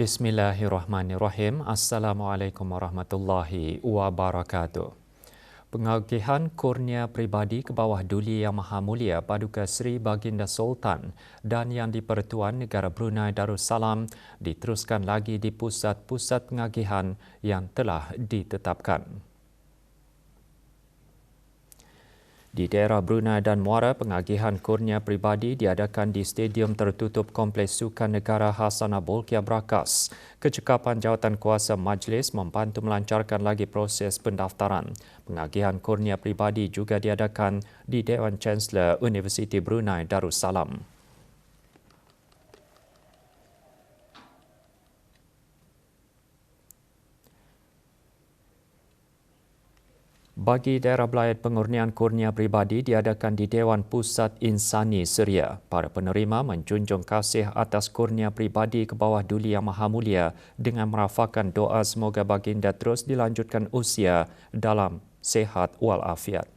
Bismillahirrahmanirrahim. Assalamualaikum warahmatullahi wabarakatuh. Pengagihan kurnia pribadi ke bawah Duli Yang Maha Mulia Paduka Seri Baginda Sultan dan Yang di-Pertuan Negara Brunei Darussalam diteruskan lagi di pusat-pusat pengagihan yang telah ditetapkan. Di daerah Brunei dan Muara, pengagihan kurnia pribadi diadakan di Stadium Tertutup Kompleks Sukan Negara Hassanah Bolkiah Brakas. Kecekapan Jawatan Kuasa Majlis membantu melancarkan lagi proses pendaftaran. Pengagihan kurnia pribadi juga diadakan di Dewan Chancellor Universiti Brunei Darussalam. Bagi daerah Belayat, pengurnian kurnia pribadi diadakan di Dewan Pusat Insani Seria. Para penerima menjunjung kasih atas kurnia pribadi ke bawah Duli Yang Maha Mulia dengan merafakkan doa semoga baginda terus dilanjutkan usia dalam sihat walafiat.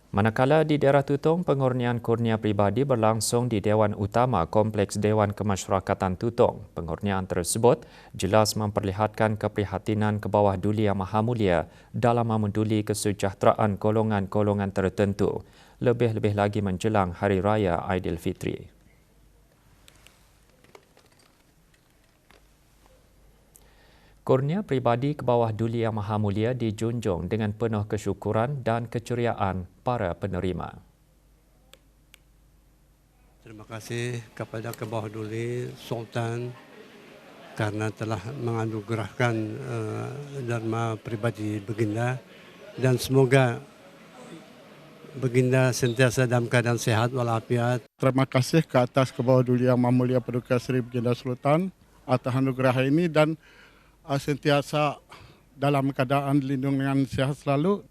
Manakala di daerah Tutong, pengurnian kurnia pribadi berlangsung di Dewan Utama Kompleks Dewan Kemasyarakatan Tutong. Pengurnian tersebut jelas memperlihatkan keprihatinan ke bawah Duli Yang Maha Mulia dalam memeduli kesejahteraan golongan-golongan tertentu, lebih-lebih lagi menjelang Hari Raya Aidilfitri. Kurnia pribadi ke bawah Duli Yang Maha Mulia dijunjung dengan penuh kesyukuran dan keceriaan para penerima. Terima kasih kepada ke bawah Duli Sultan karena telah menganugerahkan dharma pribadi baginda, dan semoga baginda sentiasa dalam keadaan sehat walafiat. Terima kasih ke atas ke bawah Duli Yang Maha Mulia Paduka Seri Baginda Sultan atas anugerah ini dan sentiasa dalam keadaan dilindungi dengan sihat selalu.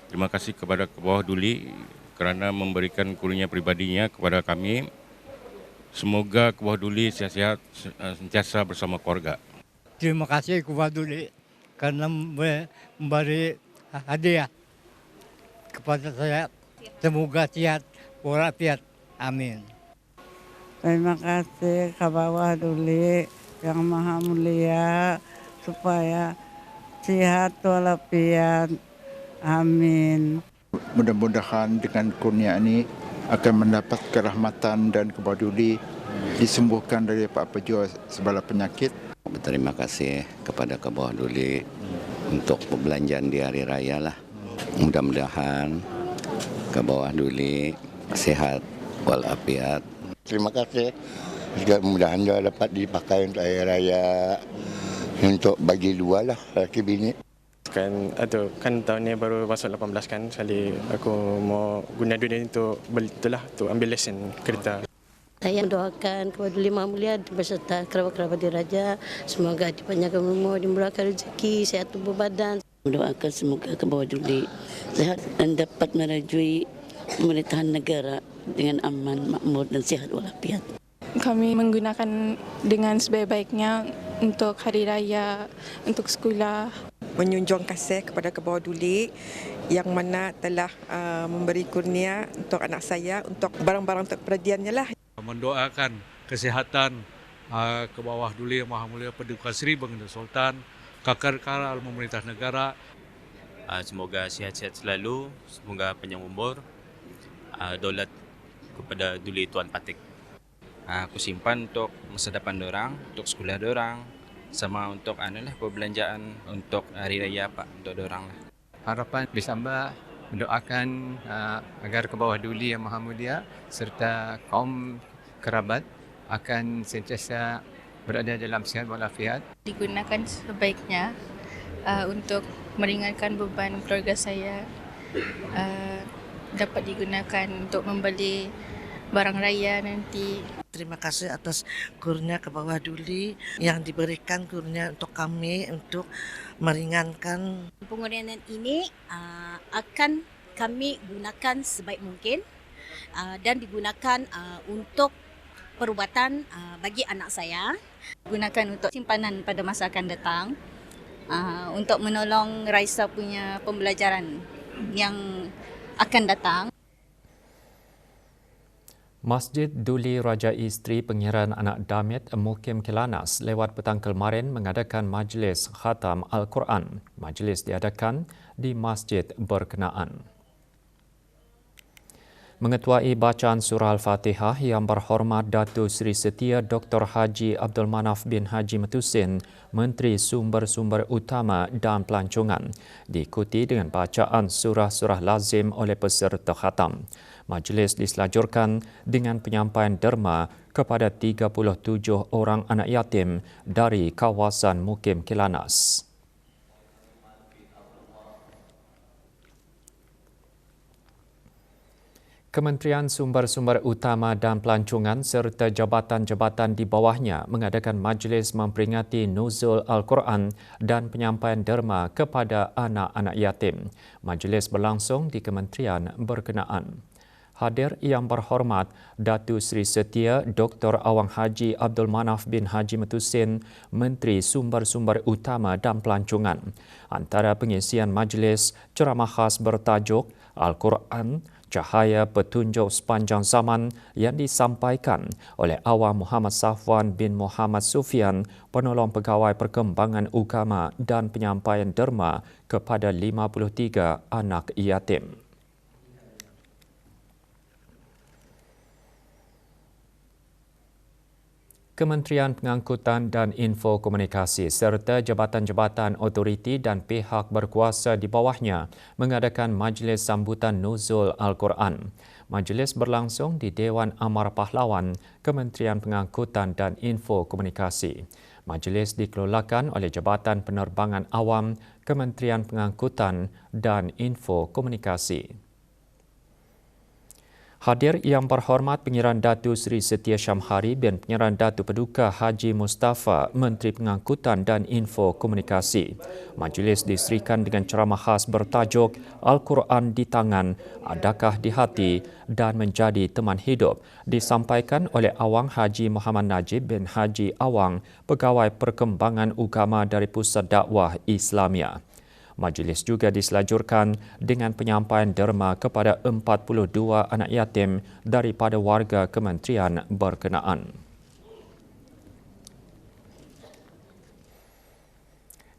Terima kasih kepada ke bawah Duli kerana memberikan kurnia pribadinya kepada kami. Semoga ke bawah Duli sihat-sihat sentiasa bersama keluarga. Terima kasih ke bawah Duli kerana memberi hadiah kepada saya. Semoga sihat walafiat. Amin. Terima kasih ke bawah Duli Yang Maha Mulia supaya sihat walafiat. Amin. Mudah-mudahan dengan kurnia ini akan mendapat kerahmatan dan ke bawah Duli disembuhkan dari apa-apa jua segala penyakit. Berterima kasih kepada ke bawah Duli untuk perbelanjaan di hari raya lah. Mudah-mudahan ke bawah Duli sehat walafiat. Terima kasih. Mudah-mudahan dia dapat dipakai untuk hari raya, untuk bagi dua lah laki bini. Kan tahun ni baru masuk 18 kan, sekali aku mau guna duit ni untuk beli itulah, untuk ambil lesen kereta. Saya mendoakan kepada Duli Maha Mulia beserta kerabat-kerabat diraja, semoga dipanjangkan umur, dimurahkan rezeki, sehat tubuh badan. Mendoakan semoga ke bawah Duli sehat dan dapat merajui pemerintahan negara dengan aman, makmur dan sihat walafiat. Kami menggunakan dengan sebaik-baiknya untuk hari raya, untuk sekolah. Menjunjung kasih kepada ke bawah Duli yang mana telah memberi kurnia untuk anak saya, untuk barang-barang untuk perhatiannya lah. Mendoakan kesihatan ke bawah Duli Yang Maha Mulia Paduka Seri Baginda Sultan, kekal memerintah negara. Semoga sihat-sihat selalu, semoga panjang umur, daulat kepada Duli Tuan Patik. Aku simpan untuk masa depan dorang, untuk sekolah dorang, sama untuk perbelanjaan untuk hari raya untuk dorang lah. Harapan bersama mendoakan agar ke bawah Duli Yang Maha Mulia serta kaum kerabat akan sentiasa berada dalam sihat walafiat. Digunakan sebaiknya untuk meringankan beban keluarga saya, dapat digunakan untuk membeli barang raya nanti. Terima kasih atas kurnia ke bawah Duli yang diberikan kurnia untuk kami untuk meringankan. Pengurnian ini akan kami gunakan sebaik mungkin dan digunakan untuk perubatan bagi anak saya. Gunakan untuk simpanan pada masa akan datang untuk menolong Raisa punya pembelajaran yang akan datang. Masjid Duli Raja Isteri Pengiran Anak Damit Mukim Kelanas lewat petang kemarin mengadakan majlis khatam Al-Quran. Majlis diadakan di masjid berkenaan. Mengetuai bacaan surah Al-Fatihah Yang Berhormat Datuk Seri Setia Dr. Haji Abdul Manaf bin Haji Matusin, Menteri Sumber-Sumber Utama dan Pelancongan, diikuti dengan bacaan surah-surah lazim oleh peserta khatam. Majlis diselajurkan dengan penyampaian derma kepada 37 orang anak yatim dari kawasan Mukim Kelanas. Kementerian Sumber-Sumber Utama dan Pelancongan serta jabatan-jabatan di bawahnya mengadakan majlis memperingati nuzul Al-Quran dan penyampaian derma kepada anak-anak yatim. Majlis berlangsung di kementerian berkenaan. Hadir Yang Berhormat Datuk Seri Setia Dr. Awang Haji Abdul Manaf bin Haji Matusin, Menteri Sumber-Sumber Utama dan Pelancongan. Antara pengisian majlis, ceramah khas bertajuk Al-Quran, Cahaya Petunjuk Sepanjang Zaman yang disampaikan oleh Awang Muhammad Safwan bin Muhammad Sufian, penolong pegawai perkembangan agama dan penyampaian derma kepada 53 anak yatim. Kementerian Pengangkutan dan Info Komunikasi serta jabatan-jabatan otoriti dan pihak berkuasa di bawahnya mengadakan majlis sambutan nuzul Al-Quran. Majlis berlangsung di Dewan Amar Pahlawan, Kementerian Pengangkutan dan Info Komunikasi. Majlis dikelolakan oleh Jabatan Penerbangan Awam, Kementerian Pengangkutan dan Info Komunikasi. Hadir Yang Berhormat Pengiran Datuk Seri Setia Syamhari bin Pengiran Datuk Paduka Haji Mustafa, Menteri Pengangkutan dan Info Komunikasi. Majlis diserikan dengan ceramah khas bertajuk Al-Quran di Tangan, Adakah di Hati dan Menjadi Teman Hidup, disampaikan oleh Awang Haji Muhammad Najib bin Haji Awang, Pegawai Perkembangan Agama dari Pusat Dakwah Islamia. Majlis juga diselajurkan dengan penyampaian derma kepada 42 anak yatim daripada warga kementerian berkenaan.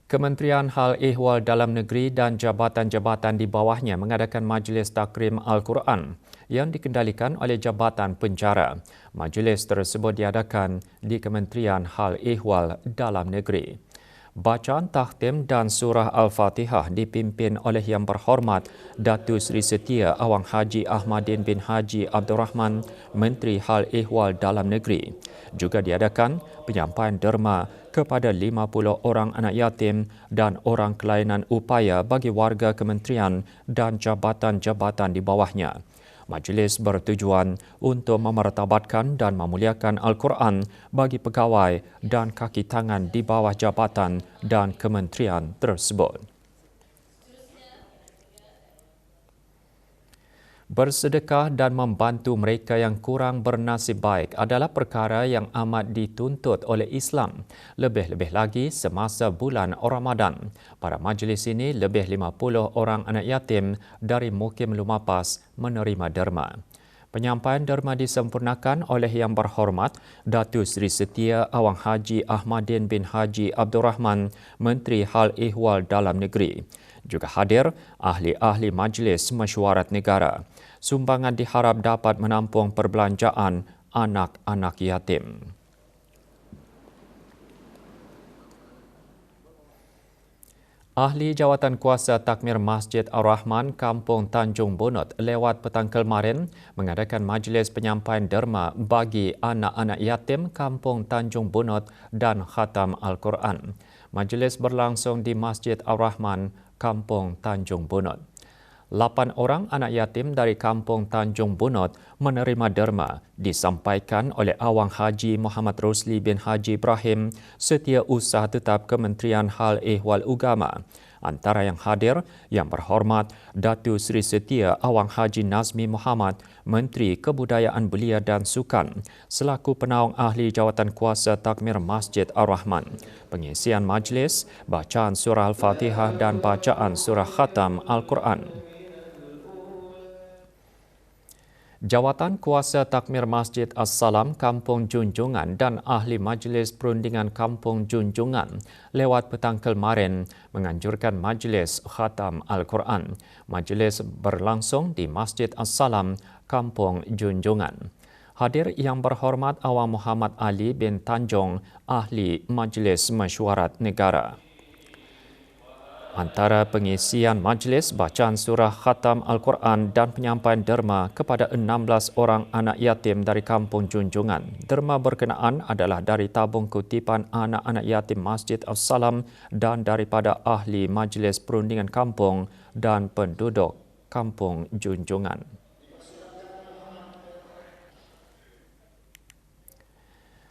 Kementerian Hal Ehwal Dalam Negeri dan jabatan-jabatan di bawahnya mengadakan majlis takrim Al-Quran yang dikendalikan oleh Jabatan Penjara. Majlis tersebut diadakan di Kementerian Hal Ehwal Dalam Negeri. Bacaan takhtim dan surah Al-Fatihah dipimpin oleh Yang Berhormat Datuk Seri Setia Awang Haji Ahmadin bin Haji Abdul Rahman, Menteri Hal Ehwal Dalam Negeri. Juga diadakan penyampaian derma kepada 50 orang anak yatim dan orang kelainan upaya bagi warga kementerian dan jabatan-jabatan di bawahnya. Majlis bertujuan untuk memartabatkan dan memuliakan Al-Quran bagi pegawai dan kaki tangan di bawah jabatan dan kementerian tersebut. Bersedekah dan membantu mereka yang kurang bernasib baik adalah perkara yang amat dituntut oleh Islam. Lebih-lebih lagi semasa bulan Ramadan. Pada majlis ini, lebih 50 orang anak yatim dari Mukim Lumapas menerima derma. Penyampaian derma disempurnakan oleh Yang Berhormat Datuk Seri Setia Awang Haji Ahmadin bin Haji Abdul Rahman, Menteri Hal Ehwal Dalam Negeri. Juga hadir ahli-ahli Majlis Mesyuarat Negara. Sumbangan diharap dapat menampung perbelanjaan anak-anak yatim. Ahli Jawatan Kuasa Takmir Masjid Ar-Rahman Kampung Tanjung Bonot lewat petang kemarin mengadakan majlis penyampaian derma bagi anak-anak yatim Kampung Tanjung Bonot dan khatam Al-Quran. Majlis berlangsung di Masjid Ar-Rahman Kampung Tanjung Bonot. 8 orang anak yatim dari Kampung Tanjung Bonot menerima derma disampaikan oleh Awang Haji Muhammad Rosli bin Haji Ibrahim, Setiausaha Tetap Kementerian Hal Ehwal Agama. Antara yang hadir, Yang Berhormat Datu Seri Setia Awang Haji Nazmi Muhammad, Menteri Kebudayaan Belia dan Sukan, selaku penaung ahli jawatan kuasa takmir Masjid Ar-Rahman. Pengisian majlis, bacaan surah Al-Fatihah dan bacaan surah Khatam Al-Quran. Jawatan Kuasa Takmir Masjid As-Salam Kampung Junjungan dan Ahli Majlis Perundingan Kampung Junjungan lewat petang kemarin menganjurkan majlis Khatam Al-Quran. Majlis berlangsung di Masjid As-Salam Kampung Junjungan. Hadir Yang Berhormat Awang Muhammad Ali bin Tanjung, Ahli Majlis Mesyuarat Negara. Antara pengisian majlis, bacaan surah Khatam Al-Quran dan penyampaian derma kepada 16 orang anak yatim dari Kampung Junjungan. Derma berkenaan adalah dari tabung kutipan anak-anak yatim Masjid As-Salam dan daripada ahli Majlis Perundingan Kampung dan penduduk Kampung Junjungan.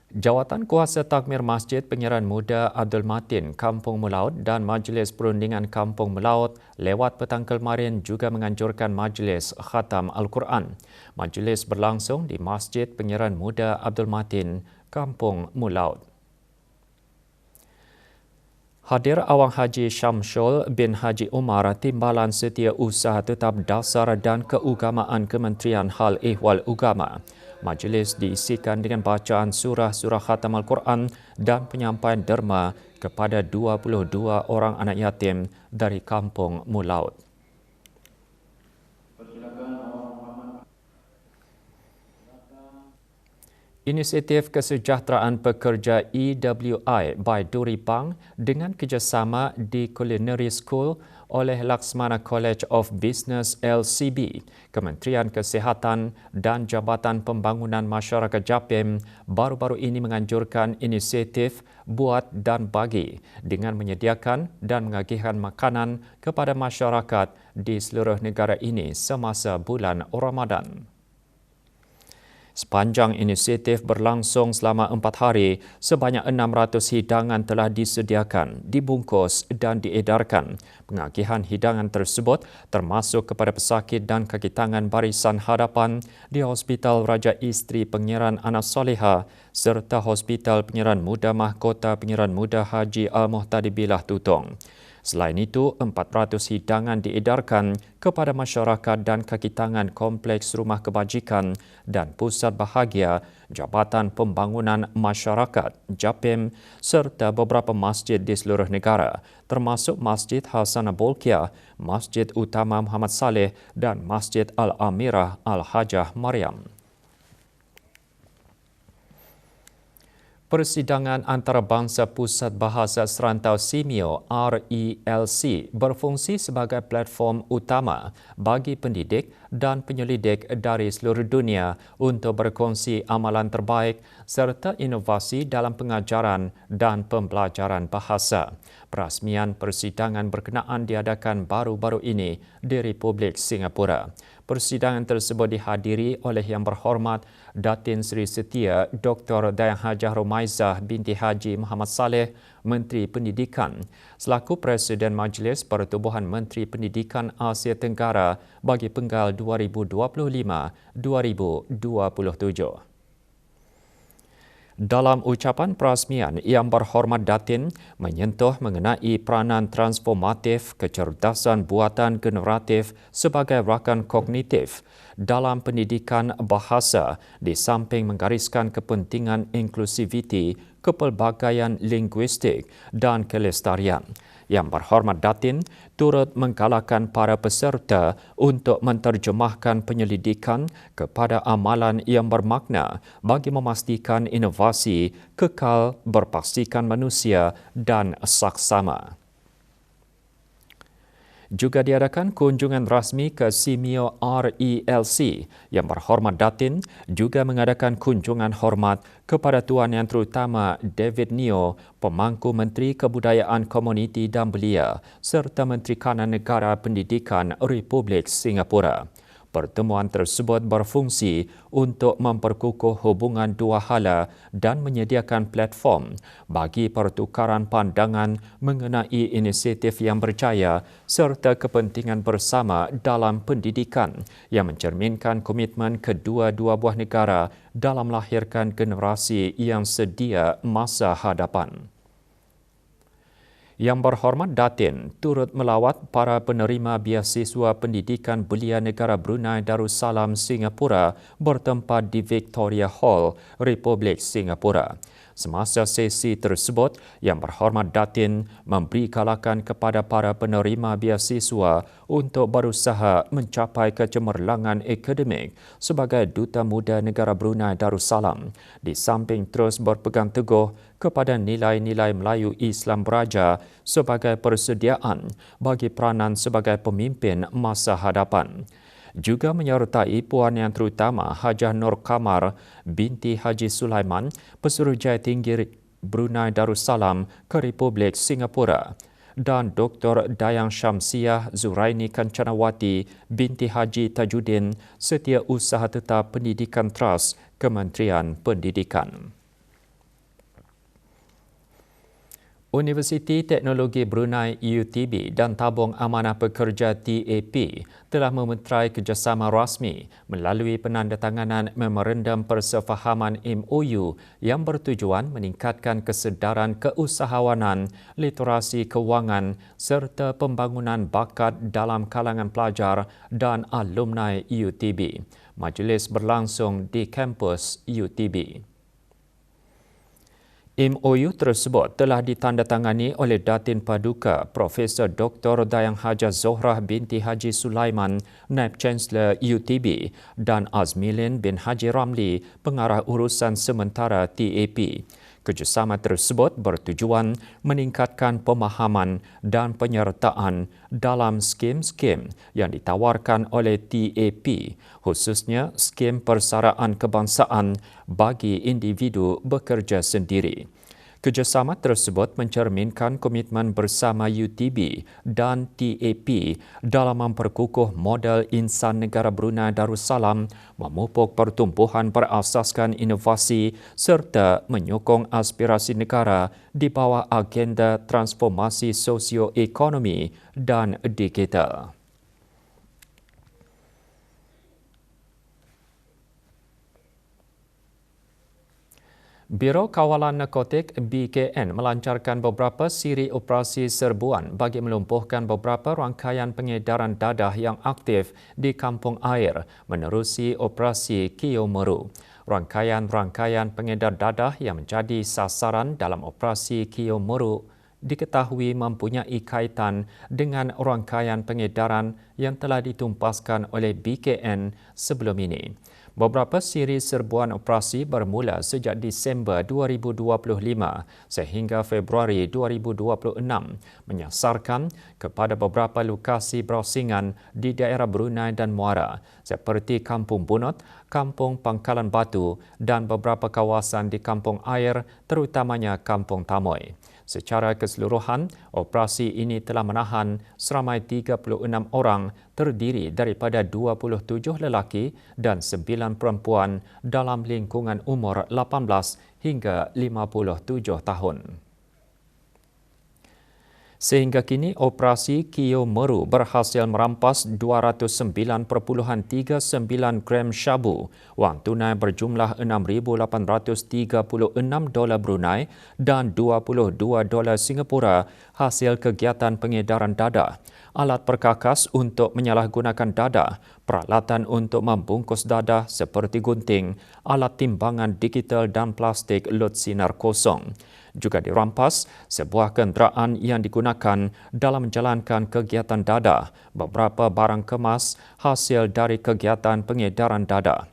Jawatan Kuasa Takmir Masjid Penyiaran Muda Abdul Matin Kampung Melaut dan Majlis Perundingan Kampung Melaut lewat petang kemarin juga menganjurkan majlis Khatam Al-Quran. Majlis berlangsung di Masjid Penyiaran Muda Abdul Matin Kampung Melaut. Hadir Awang Haji Syamsul bin Haji Umar, Timbalan Setiausaha Tetap Dasar dan Keugamaan Kementerian Hal Ehwal Ugama. Majlis diisikan dengan bacaan surah-surah Khatam Al-Quran dan penyampaian derma kepada 22 orang anak yatim dari Kampung Melaut. Inisiatif Kesejahteraan Pekerja EWI by Duri Bank dengan kerjasama di Culinary School oleh Laksmana College of Business LCB, Kementerian Kesihatan dan Jabatan Pembangunan Masyarakat JAPIM baru-baru ini menganjurkan inisiatif Buat dan Bagi dengan menyediakan dan mengagihkan makanan kepada masyarakat di seluruh negara ini semasa bulan Ramadan. Sepanjang inisiatif berlangsung selama 4 hari, sebanyak 600 hidangan telah disediakan, dibungkus dan diedarkan. Pengagihan hidangan tersebut termasuk kepada pesakit dan kaki tangan barisan hadapan di Hospital Raja Isteri Pengiran Anak Soleha serta Hospital Pengiran Muda Mahkota Pengiran Muda Haji Al-Muhtadi Bilah Tutong. Selain itu, 400 hidangan diedarkan kepada masyarakat dan kaki tangan Kompleks Rumah Kebajikan dan Pusat Bahagia Jabatan Pembangunan Masyarakat JAPIM serta beberapa masjid di seluruh negara, termasuk Masjid Hasanah Bolkiah, Masjid Utama Muhammad Saleh dan Masjid Al-Amirah Al-Hajah Maryam. Persidangan Antarabangsa Pusat Bahasa Serantau SIMIO RELC berfungsi sebagai platform utama bagi pendidik dan penyelidik dari seluruh dunia untuk berkongsi amalan terbaik serta inovasi dalam pengajaran dan pembelajaran bahasa. Perasmian persidangan berkenaan diadakan baru-baru ini di Republik Singapura. Persidangan tersebut dihadiri oleh Yang Berhormat Datin Seri Setia Dr. Dayang Hajah Romaizah binti Haji Muhammad Saleh, Menteri Pendidikan, selaku Presiden Majlis Pertubuhan Menteri Pendidikan Asia Tenggara bagi penggal 2025-2027. Dalam ucapan perasmian, Yang Berhormat Datin menyentuh mengenai peranan transformatif kecerdasan buatan generatif sebagai rakan kognitif dalam pendidikan bahasa di samping menggariskan kepentingan inklusiviti, kepelbagaian linguistik dan kelestarian. Yang Berhormat Datin turut menggalakkan para peserta untuk menterjemahkan penyelidikan kepada amalan yang bermakna bagi memastikan inovasi kekal berpastikan manusia dan saksama. Juga diadakan kunjungan rasmi ke SIMIO RELC. Yang Berhormat Datin juga mengadakan kunjungan hormat kepada Tuan Yang Terutama David Neo, Pemangku Menteri Kebudayaan Komuniti dan Belia serta Menteri Kanan Negara Pendidikan Republik Singapura. Pertemuan tersebut berfungsi untuk memperkukuh hubungan dua hala dan menyediakan platform bagi pertukaran pandangan mengenai inisiatif yang berjaya serta kepentingan bersama dalam pendidikan yang mencerminkan komitmen kedua-dua buah negara dalam melahirkan generasi yang sedia masa hadapan. Yang Berhormat Datin turut melawat para penerima biasiswa pendidikan belia negara Brunei Darussalam Singapura bertempat di Victoria Hall, Republik Singapura. Semasa sesi tersebut, Yang Berhormat Datin memberi galakan kepada para penerima biasiswa untuk berusaha mencapai kecemerlangan akademik sebagai Duta Muda Negara Brunei Darussalam, di samping terus berpegang teguh kepada nilai-nilai Melayu Islam Beraja sebagai persediaan bagi peranan sebagai pemimpin masa hadapan. Juga menyertai Puan Yang Terutama Hajah Nur Kamar binti Haji Sulaiman, Pesuruhjaya Tinggi Brunei Darussalam ke Republik Singapura, dan Dr. Dayang Syamsiah Zuraini Kancanawati binti Haji Tajuddin, Setiausaha Tetap Pendidikan Trust Kementerian Pendidikan. Universiti Teknologi Brunei UTB dan Tabung Amanah Pekerja TAP telah memeterai kerjasama rasmi melalui penandatanganan Memorandum Persefahaman MOU yang bertujuan meningkatkan kesedaran keusahawanan, literasi kewangan serta pembangunan bakat dalam kalangan pelajar dan alumni UTB. Majlis berlangsung di kampus UTB. MOU tersebut telah ditandatangani oleh Datin Paduka Profesor Dr. Dayang Hajah Zohrah binti Haji Sulaiman, Naib Chancellor UTB, dan Azmilin bin Haji Ramli, Pengarah Urusan Sementara TAP. Kerjasama tersebut bertujuan meningkatkan pemahaman dan penyertaan dalam skim-skim yang ditawarkan oleh TAP, khususnya skim persaraan kebangsaan bagi individu bekerja sendiri. Kerjasama tersebut mencerminkan komitmen bersama UTB dan TAP dalam memperkukuh model insan negara Brunei Darussalam, memupuk pertumbuhan berasaskan inovasi serta menyokong aspirasi negara di bawah agenda transformasi sosioekonomi dan digital. Biro Kawalan Narkotik BKN melancarkan beberapa siri operasi serbuan bagi melumpuhkan beberapa rangkaian pengedaran dadah yang aktif di Kampung Air menerusi operasi Kio Meru. Rangkaian-rangkaian pengedar dadah yang menjadi sasaran dalam operasi Kio Meru diketahui mempunyai kaitan dengan rangkaian pengedaran yang telah ditumpaskan oleh BKN sebelum ini. Beberapa siri serbuan operasi bermula sejak Disember 2025 sehingga Februari 2026 menyasarkan kepada beberapa lokasi browsingan di daerah Brunei dan Muara seperti Kampung Bunut, Kampung Pangkalan Batu dan beberapa kawasan di Kampung Air terutamanya Kampung Tamoy. Secara keseluruhan, operasi ini telah menahan seramai 36 orang terdiri daripada 27 lelaki dan 9 perempuan dalam lingkungan umur 18 hingga 57 tahun. Sehingga kini, operasi Kio Meru berhasil merampas 209.39 gram syabu, wang tunai berjumlah $6,836 Brunei dan $22 Singapura hasil kegiatan pengedaran dadah, alat perkakas untuk menyalahgunakan dadah, peralatan untuk membungkus dadah seperti gunting, alat timbangan digital dan plastik lot sinar kosong. Juga dirampas sebuah kenderaan yang digunakan dalam menjalankan kegiatan dadah, beberapa barang kemas hasil dari kegiatan pengedaran dadah.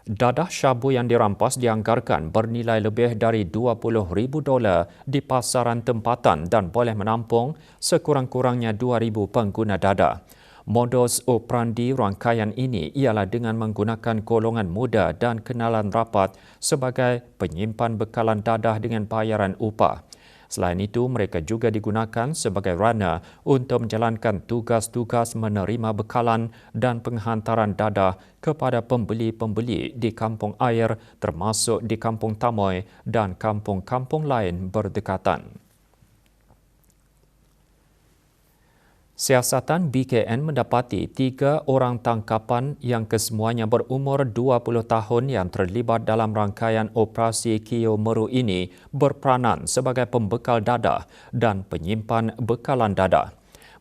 Dadah syabu yang dirampas dianggarkan bernilai lebih dari $20,000 di pasaran tempatan dan boleh menampung sekurang-kurangnya 2,000 pengguna dadah. Modus operandi rangkaian ini ialah dengan menggunakan golongan muda dan kenalan rapat sebagai penyimpan bekalan dadah dengan bayaran upah. Selain itu, mereka juga digunakan sebagai runner untuk menjalankan tugas-tugas menerima bekalan dan penghantaran dadah kepada pembeli-pembeli di kampung air termasuk di Kampung Tamoy dan kampung-kampung lain berdekatan. Siasatan BKN mendapati 3 orang tangkapan yang kesemuanya berumur 20 tahun yang terlibat dalam rangkaian operasi Kio Meru ini berperanan sebagai pembekal dadah dan penyimpan bekalan dadah.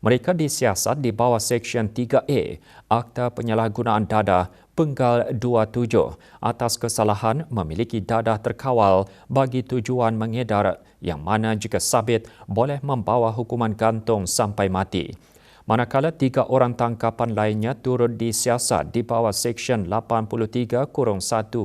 Mereka disiasat di bawah Seksyen 3A Akta Penyalahgunaan Dadah Penggal 27 atas kesalahan memiliki dadah terkawal bagi tujuan mengedar yang mana jika sabit boleh membawa hukuman gantung sampai mati. Manakala 3 orang tangkapan lainnya turut disiasat di bawah Seksyen 83-1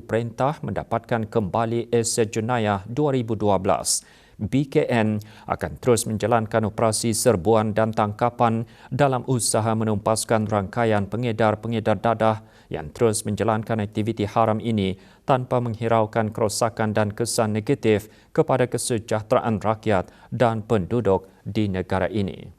Perintah mendapatkan kembali Aset Jenayah 2012. BKN akan terus menjalankan operasi serbuan dan tangkapan dalam usaha menumpaskan rangkaian pengedar-pengedar dadah yang terus menjalankan aktiviti haram ini tanpa menghiraukan kerosakan dan kesan negatif kepada kesejahteraan rakyat dan penduduk di negara ini.